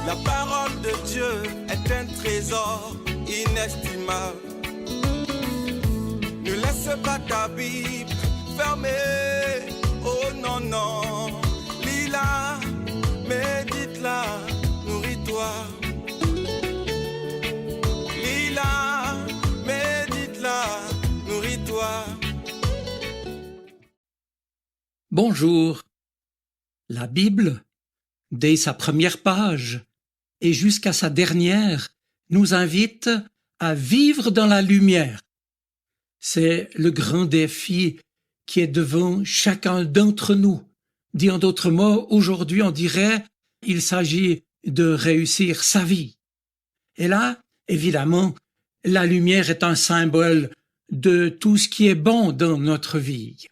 La parole de Dieu est un trésor inestimable. Ne laisse pas ta Bible fermée. Oh non, non. Lis-la, médite-la, nourris-toi. Lis-la, médite-la, nourris-toi. Bonjour. La Bible, dès sa première page et jusqu'à sa dernière, nous invite à vivre dans la lumière. C'est le grand défi qui est devant chacun d'entre nous. Dit en d'autres mots, aujourd'hui on dirait il s'agit de réussir sa vie. Et là, évidemment, la lumière est un symbole de tout ce qui est bon dans notre vie.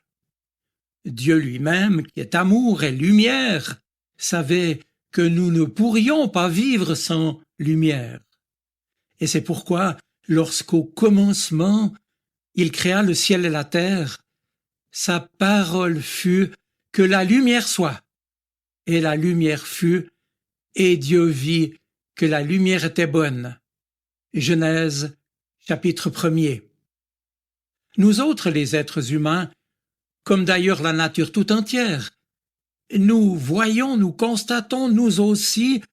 Dieu lui-même, qui est amour et lumière, savait que nous ne pourrions pas vivre sans lumière. Et c'est pourquoi, lorsqu'au commencement, il créa le ciel et la terre, sa parole fut que la lumière soit. Et la lumière fut, et Dieu vit que la lumière était bonne. Genèse, chapitre 1er. Nous autres, les êtres humains, comme d'ailleurs la nature tout entière, nous voyons, nous constatons, nous aussi,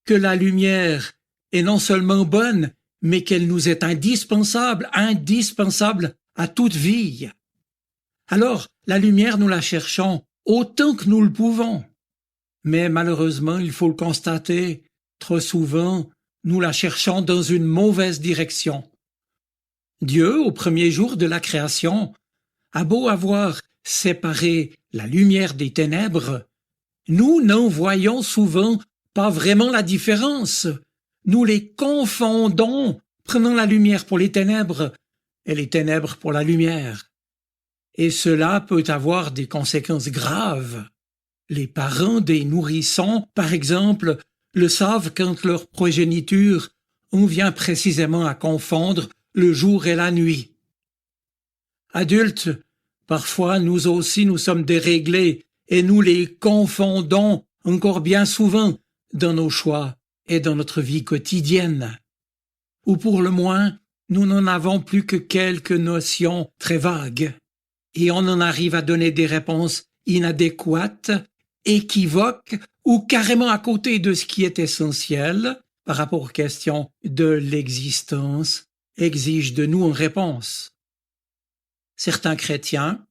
que la lumière est non seulement bonne, mais qu'elle nous est indispensable à toute vie. Alors, la lumière, nous la cherchons autant que nous le pouvons. Mais malheureusement, il faut le constater, trop souvent, nous la cherchons dans une mauvaise direction. Dieu, au premier jour de la création, a beau avoir séparé la lumière des ténèbres, nous n'en voyons souvent pas vraiment la différence. Nous les confondons, prenant la lumière pour les ténèbres et les ténèbres pour la lumière. Et cela peut avoir des conséquences graves. Les parents des nourrissons, par exemple, le savent quand leur progéniture en vient précisément à confondre le jour et la nuit. Adultes, parfois nous aussi nous sommes déréglés et nous les confondons encore bien souvent dans nos choix et dans notre vie quotidienne. Ou pour le moins, nous n'en avons plus que quelques notions très vagues. Et on en arrive à donner des réponses inadéquates, équivoques ou carrément à côté de ce qui est essentiel par rapport aux questions de l'existence exigent de nous une réponse. Certains chrétiens,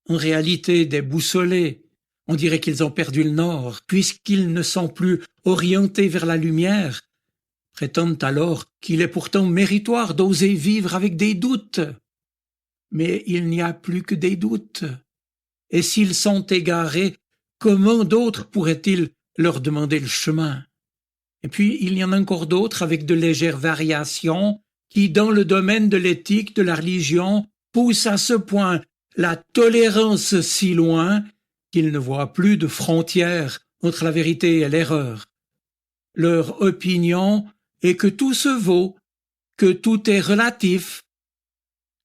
en réalité déboussolés, on dirait qu'ils ont perdu le nord, puisqu'ils ne sont plus orientés vers la lumière, prétendent alors qu'il est pourtant méritoire d'oser vivre avec des doutes. Mais il n'y a plus que des doutes. Et s'ils sont égarés, comment d'autres pourraient-ils leur demander le chemin? Et puis, il y en a encore d'autres avec de légères variations qui, dans le domaine de l'éthique, de la religion, poussent à ce point la tolérance si loin qu'ils ne voient plus de frontières entre la vérité et l'erreur. Leur opinion est que tout se vaut, que tout est relatif.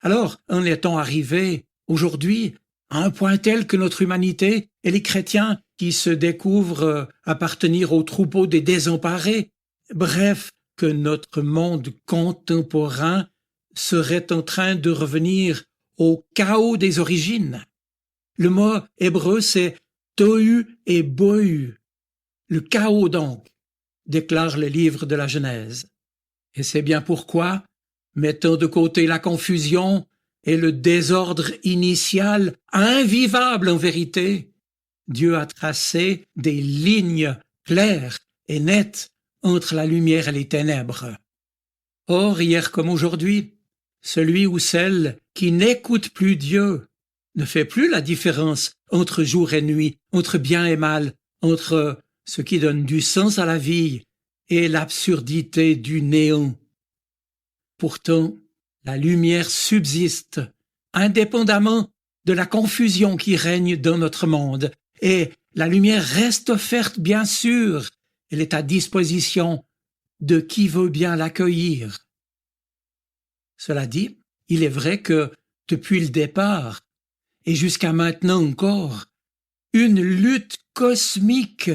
Alors, en est-on arrivé, aujourd'hui, à un point tel que notre humanité et les chrétiens qui se découvrent appartenir au troupeau des désemparés, bref, que notre monde contemporain serait en train de revenir au chaos des origines. Le mot hébreu, c'est tohu et bohu. Le chaos donc, déclare le livre de la Genèse. Et c'est bien pourquoi, mettant de côté la confusion et le désordre initial, invivable en vérité, Dieu a tracé des lignes claires et nettes entre la lumière et les ténèbres. Or, hier comme aujourd'hui, celui ou celle qui n'écoute plus Dieu ne fait plus la différence entre jour et nuit, entre bien et mal, entre ce qui donne du sens à la vie et l'absurdité du néant. Pourtant, la lumière subsiste, indépendamment de la confusion qui règne dans notre monde, et la lumière reste offerte, bien sûr, elle est à disposition de qui veut bien l'accueillir. Cela dit, il est vrai que, depuis le départ, et jusqu'à maintenant encore, une lutte cosmique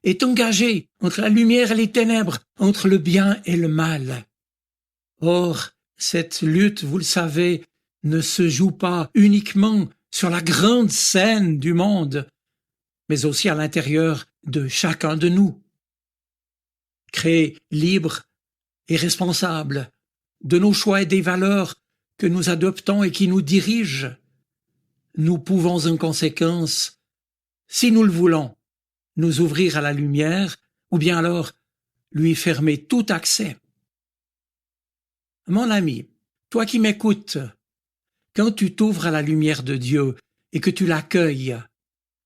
est engagé entre la lumière et les ténèbres, entre le bien et le mal. Or, cette lutte, vous le savez, ne se joue pas uniquement sur la grande scène du monde, mais aussi à l'intérieur de chacun de nous. Créés libres et responsables de nos choix et des valeurs que nous adoptons et qui nous dirigent, nous pouvons en conséquence, si nous le voulons, nous ouvrir à la lumière ou bien alors lui fermer tout accès. Mon ami, toi qui m'écoutes, quand tu t'ouvres à la lumière de Dieu et que tu l'accueilles,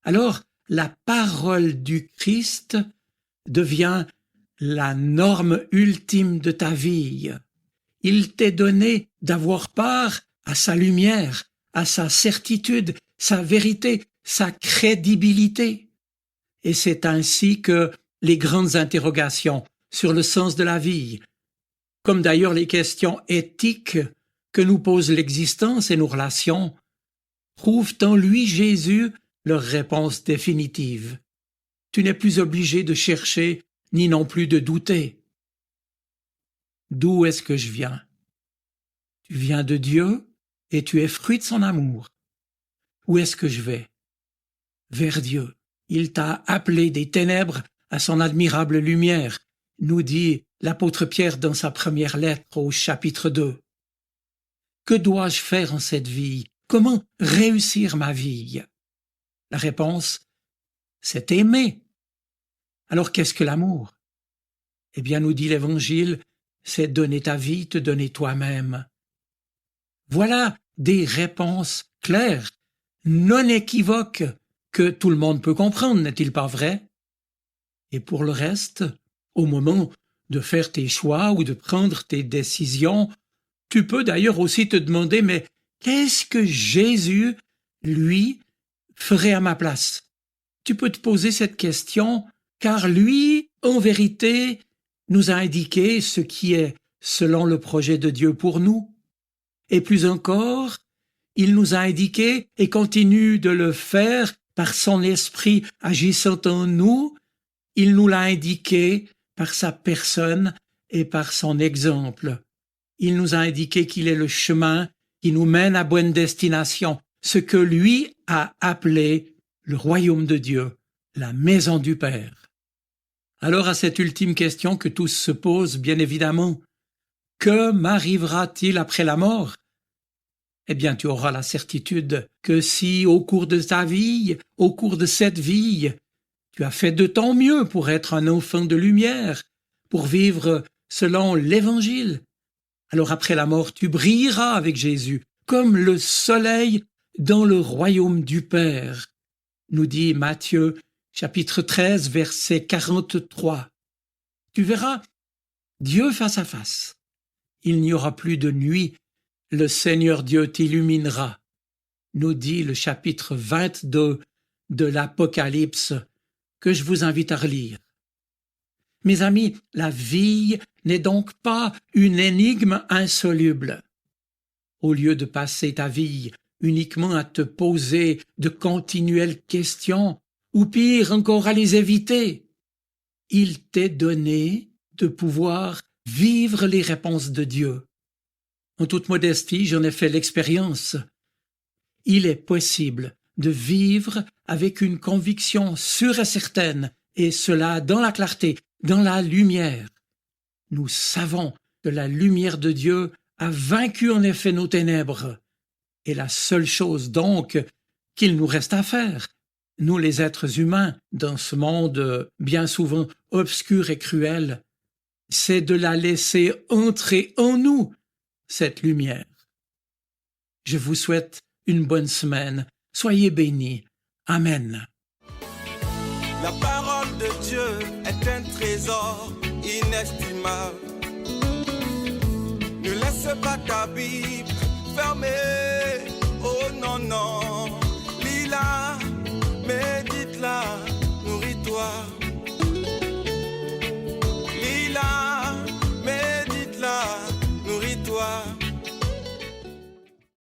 alors la parole du Christ devient la norme ultime de ta vie. Il t'est donné d'avoir part à sa lumière, à sa certitude, sa vérité, sa crédibilité. Et c'est ainsi que les grandes interrogations sur le sens de la vie, comme d'ailleurs les questions éthiques que nous pose l'existence et nos relations, trouvent en lui, Jésus, leur réponse définitive. Tu n'es plus obligé de chercher, ni non plus de douter. D'où est-ce que je viens? Tu viens de Dieu et tu es fruit de son amour. Où est-ce que je vais? Vers Dieu. Il t'a appelé des ténèbres à son admirable lumière, nous dit l'apôtre Pierre dans sa première lettre au chapitre 2. Que dois-je faire en cette vie? Comment réussir ma vie? La réponse, c'est aimer. Alors qu'est-ce que l'amour? Eh bien, nous dit l'Évangile, c'est donner ta vie, te donner toi-même. Voilà des réponses claires, non équivoques, que tout le monde peut comprendre, n'est-il pas vrai? Et pour le reste, au moment de faire tes choix ou de prendre tes décisions, tu peux d'ailleurs aussi te demander, mais qu'est-ce que Jésus, lui, ferait à ma place? Tu peux te poser cette question, car lui, en vérité, nous a indiqué ce qui est selon le projet de Dieu pour nous. Et plus encore, il nous a indiqué et continue de le faire par son esprit agissant en nous, il nous l'a indiqué par sa personne et par son exemple. Il nous a indiqué qu'il est le chemin qui nous mène à bonne destination, ce que lui a appelé le royaume de Dieu, la maison du Père. Alors à cette ultime question que tous se posent, bien évidemment, que m'arrivera-t-il après la mort? Eh bien, tu auras la certitude que si, au cours de ta vie, au cours de cette vie, tu as fait de ton mieux pour être un enfant de lumière, pour vivre selon l'Évangile, alors après la mort, tu brilleras avec Jésus, comme le soleil dans le royaume du Père, nous dit Matthieu, chapitre 13, verset 43. Tu verras Dieu face à face. Il n'y aura plus de nuit. Le Seigneur Dieu t'illuminera, nous dit le chapitre 22 de l'Apocalypse, que je vous invite à relire. Mes amis, la vie n'est donc pas une énigme insoluble. Au lieu de passer ta vie uniquement à te poser de continuelles questions, ou pire encore à les éviter, il t'est donné de pouvoir vivre les réponses de Dieu. En toute modestie, j'en ai fait l'expérience. Il est possible de vivre avec une conviction sûre et certaine, et cela dans la clarté, dans la lumière. Nous savons que la lumière de Dieu a vaincu en effet nos ténèbres. Et la seule chose donc qu'il nous reste à faire, nous les êtres humains, dans ce monde bien souvent obscur et cruel, c'est de la laisser entrer en nous, cette lumière. Je vous souhaite une bonne semaine. Soyez bénis. Amen. La parole de Dieu est un trésor inestimable. Ne laisse pas ta Bible fermée. Oh non, non.